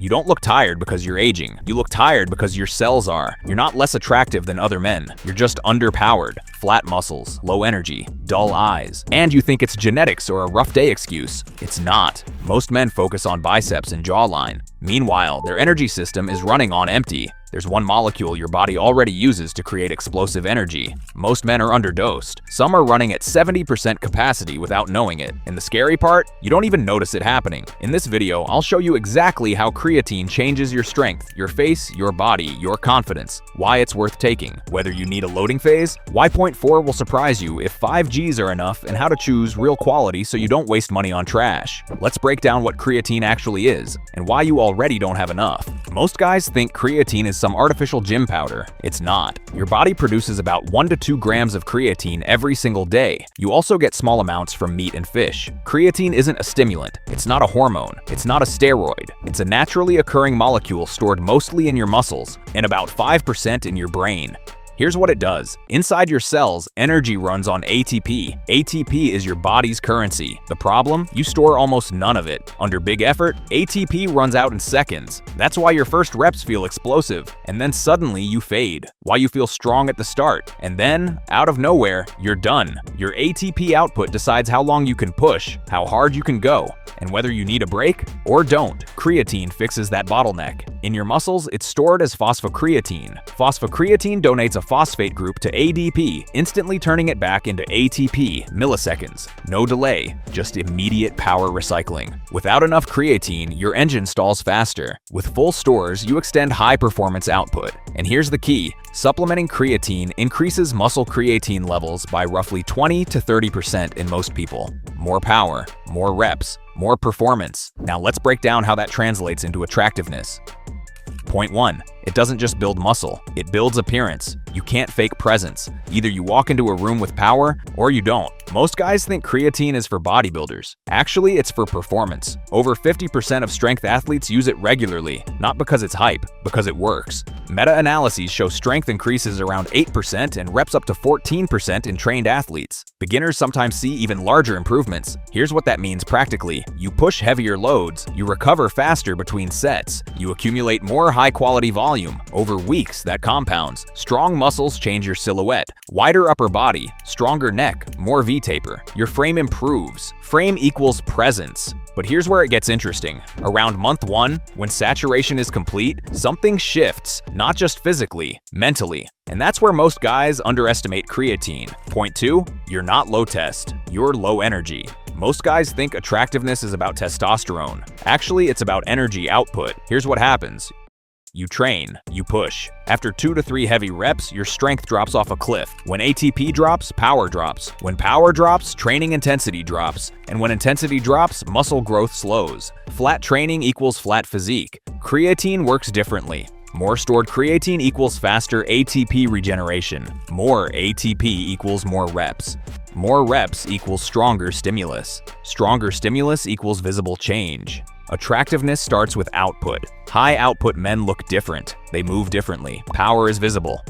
You don't look tired because you're aging. You look tired because your cells are. You're not less attractive than other men. You're just underpowered. Flat muscles, low energy, dull eyes. And you think it's genetics or a rough day excuse. It's not. Most men focus on biceps and jawline. Meanwhile, their energy system is running on empty. There's one molecule your body already uses to create explosive energy. Most men are underdosed. Some are running at 70% capacity without knowing it. And the scary part? You don't even notice it happening. In this video, I'll show you exactly how creatine changes your strength, your face, your body, your confidence, why it's worth taking, whether you need a loading phase, why 0.4 will surprise you if 5 Gs are enough, and how to choose real quality so you don't waste money on trash. Let's break down what creatine actually is, and why you already don't have enough. Most guys think creatine is some artificial gym powder. It's not. Your body produces about 1 to 2 grams of creatine every single day. You also get small amounts from meat and fish. Creatine isn't a stimulant. It's not a hormone. It's not a steroid. It's a naturally occurring molecule stored mostly in your muscles and about 5% in your brain. Here's what it does. Inside your cells, energy runs on ATP. ATP is your body's currency. The problem? You store almost none of it. Under big effort, ATP runs out in seconds. That's why your first reps feel explosive, and then suddenly you fade. Why you feel strong at the start, and then, out of nowhere, you're done. Your ATP output decides how long you can push, how hard you can go, and whether you need a break or don't. Creatine fixes that bottleneck. In your muscles, it's stored as phosphocreatine. Phosphocreatine donates a phosphate group to ADP, instantly turning it back into ATP, milliseconds. No delay, just immediate power recycling. Without enough creatine, your engine stalls faster. With full stores, you extend high-performance output. And here's the key. Supplementing creatine increases muscle creatine levels by roughly 20 to 30% in most people. More power, more reps, more performance. Now let's break down how that translates into attractiveness. Point 1. It doesn't just build muscle, it builds appearance. You can't fake presence. Either you walk into a room with power, or you don't. Most guys think creatine is for bodybuilders. Actually, it's for performance. Over 50% of strength athletes use it regularly, not because it's hype, because it works. Meta-analyses show strength increases around 8% and reps up to 14% in trained athletes. Beginners sometimes see even larger improvements. Here's what that means practically. You push heavier loads, you recover faster between sets, you accumulate more high-quality volume. Over weeks, that compounds. Strong muscles change your silhouette. Wider upper body, stronger neck, more V-taper. Your frame improves. Frame equals presence. But here's where it gets interesting. Around month 1, when saturation is complete, something shifts, not just physically, mentally. And that's where most guys underestimate creatine. Point 2, you're not low test, you're low energy. Most guys think attractiveness is about testosterone. Actually, it's about energy output. Here's what happens. You train, you push. After 2 to 3 heavy reps, your strength drops off a cliff. When ATP drops, power drops. When power drops, training intensity drops. And when intensity drops, muscle growth slows. Flat training equals flat physique. Creatine works differently. More stored creatine equals faster ATP regeneration. More ATP equals more reps. More reps equals stronger stimulus. Stronger stimulus equals visible change. Attractiveness starts with output. High output men look different. They move differently. Power is visible.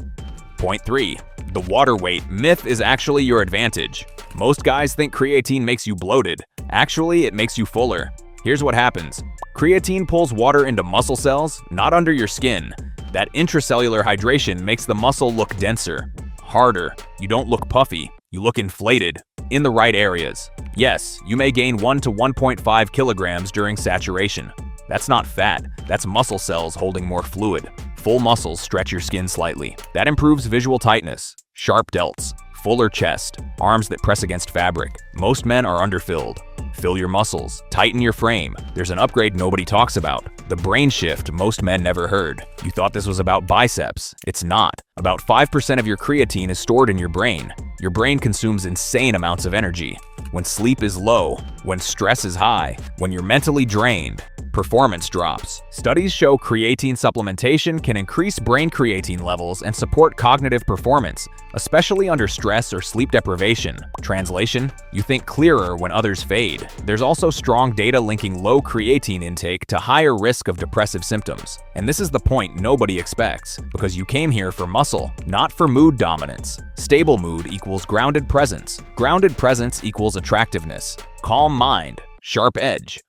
Point 3. The water weight myth is actually your advantage. Most guys think creatine makes you bloated. Actually, it makes you fuller. Here's what happens. Creatine pulls water into muscle cells, not under your skin. That intracellular hydration makes the muscle look denser, harder. You don't look puffy. You look inflated, in the right areas. Yes, you may gain 1 to 1.5 kilograms during saturation. That's not fat, that's muscle cells holding more fluid. Full muscles stretch your skin slightly. That improves visual tightness, sharp delts, fuller chest, arms that press against fabric. Most men are underfilled. Fill your muscles, tighten your frame. There's an upgrade nobody talks about. The brain shift most men never heard. You thought this was about biceps. It's not. About 5% of your creatine is stored in your brain. Your brain consumes insane amounts of energy. When sleep is low, when stress is high, when you're mentally drained, performance drops. Studies show creatine supplementation can increase brain creatine levels and support cognitive performance, especially under stress or sleep deprivation. Translation: you think clearer when others fade. There's also strong data linking low creatine intake to higher risk of depressive symptoms. And this is the point nobody expects, because you came here for muscle, not for mood dominance. Stable mood equals grounded presence. Grounded presence equals attractiveness. Calm mind, sharp edge.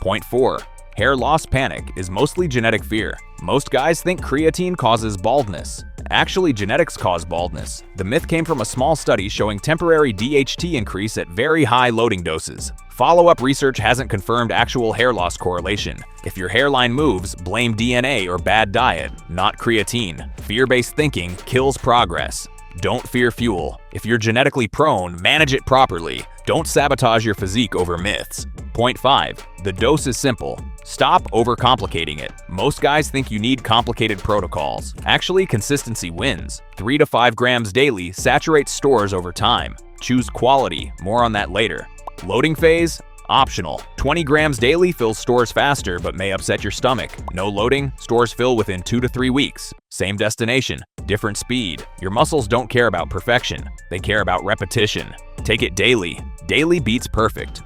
Point 4. Hair loss panic is mostly genetic fear. Most guys think creatine causes baldness. Actually, genetics cause baldness. The myth came from a small study showing temporary DHT increase at very high loading doses. Follow-up research hasn't confirmed actual hair loss correlation. If your hairline moves, blame DNA or bad diet, not creatine. Fear-based thinking kills progress. Don't fear fuel. If you're genetically prone, manage it properly. Don't sabotage your physique over myths. Point 5. The dose is simple. Stop overcomplicating it. Most guys think you need complicated protocols. Actually, consistency wins. 3 to 5 grams daily saturates stores over time. Choose quality. More on that later. Loading phase? Optional. 20 grams daily fills stores faster but may upset your stomach. No loading? Stores fill within 2 to 3 weeks. Same destination, different speed. Your muscles don't care about perfection. They care about repetition. Take it daily. Daily beats perfect.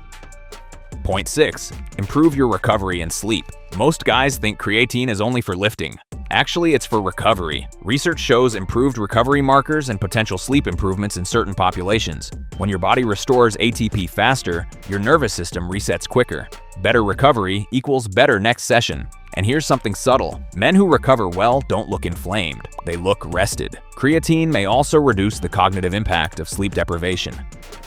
Point 6. Improve your recovery and sleep. Most guys think creatine is only for lifting. Actually, it's for recovery. Research shows improved recovery markers and potential sleep improvements in certain populations. When your body restores ATP faster, your nervous system resets quicker. Better recovery equals better next session. And here's something subtle. Men who recover well don't look inflamed. They look rested. Creatine may also reduce the cognitive impact of sleep deprivation.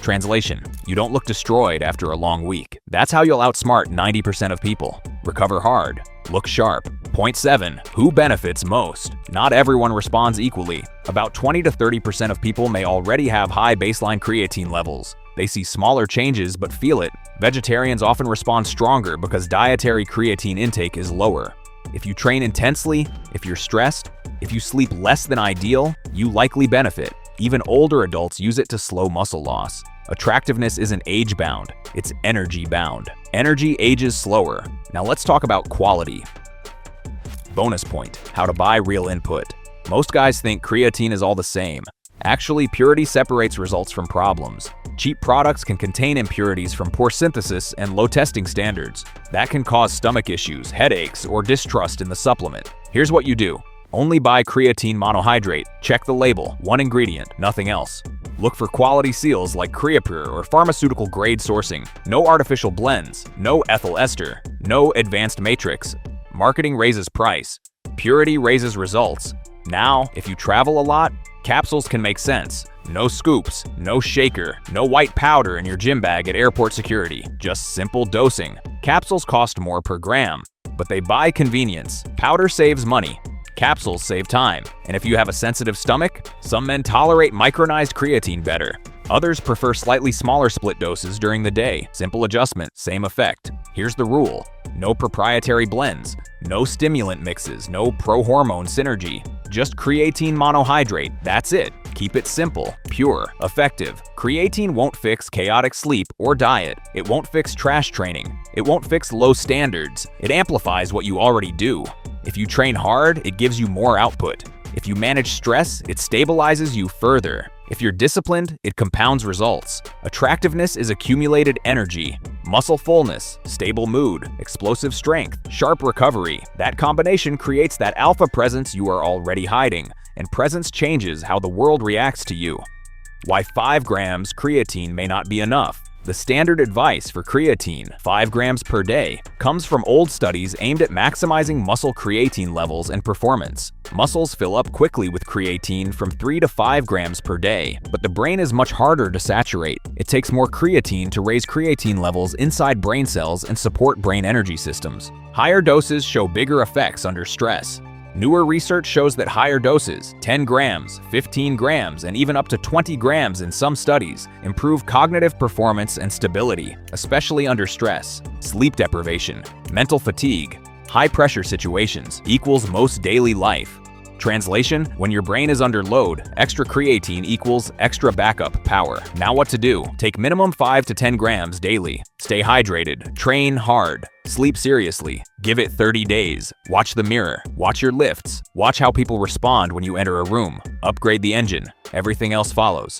Translation: you don't look destroyed after a long week. That's how you'll outsmart 90% of people. Recover hard. Look sharp. Point 7. Who benefits most? Not everyone responds equally. About 20 to 30% of people may already have high baseline creatine levels. They see smaller changes but feel it. Vegetarians often respond stronger because dietary creatine intake is lower. If you train intensely, if you're stressed, if you sleep less than ideal, you likely benefit. Even older adults use it to slow muscle loss. Attractiveness isn't age-bound, it's energy-bound. Energy ages slower. Now let's talk about quality. Bonus point: how to buy real input. Most guys think creatine is all the same. Actually, purity separates results from problems. Cheap products can contain impurities from poor synthesis and low testing standards. That can cause stomach issues, headaches, or distrust in the supplement. Here's what you do. Only buy creatine monohydrate. Check the label. One ingredient, nothing else. Look for quality seals like Creapure or pharmaceutical-grade sourcing. No artificial blends. No ethyl ester. No advanced matrix. Marketing raises price. Purity raises results. Now, if you travel a lot, capsules can make sense. No scoops, no shaker, no white powder in your gym bag at airport security. Just simple dosing. Capsules cost more per gram, but they buy convenience. Powder saves money. Capsules save time. And if you have a sensitive stomach, some men tolerate micronized creatine better. Others prefer slightly smaller split doses during the day. Simple adjustment, same effect. Here's the rule. No proprietary blends, no stimulant mixes, no pro-hormone synergy. Just creatine monohydrate, that's it. Keep it simple, pure, effective. Creatine won't fix chaotic sleep or diet. It won't fix trash training. It won't fix low standards. It amplifies what you already do. If you train hard, it gives you more output. If you manage stress, it stabilizes you further. If you're disciplined, it compounds results. Attractiveness is accumulated energy. Muscle fullness, stable mood, explosive strength, sharp recovery. That combination creates that alpha presence you are already hiding, and presence changes how the world reacts to you. Why 5 grams creatine may not be enough. The standard advice for creatine, 5 grams per day, comes from old studies aimed at maximizing muscle creatine levels and performance. Muscles fill up quickly with creatine from 3 to 5 grams per day, but the brain is much harder to saturate. It takes more creatine to raise creatine levels inside brain cells and support brain energy systems. Higher doses show bigger effects under stress. Newer research shows that higher doses, 10 grams, 15 grams, and even up to 20 grams in some studies, improve cognitive performance and stability, especially under stress, sleep deprivation, mental fatigue, high-pressure situations equals most daily life. Translation: when your brain is under load, extra creatine equals extra backup power. Now what to do? Take minimum 5 to 10 grams daily. Stay hydrated, train hard, sleep seriously. Give it 30 days. Watch the mirror, watch your lifts, watch how people respond when you enter a room. Upgrade the engine. Everything else follows.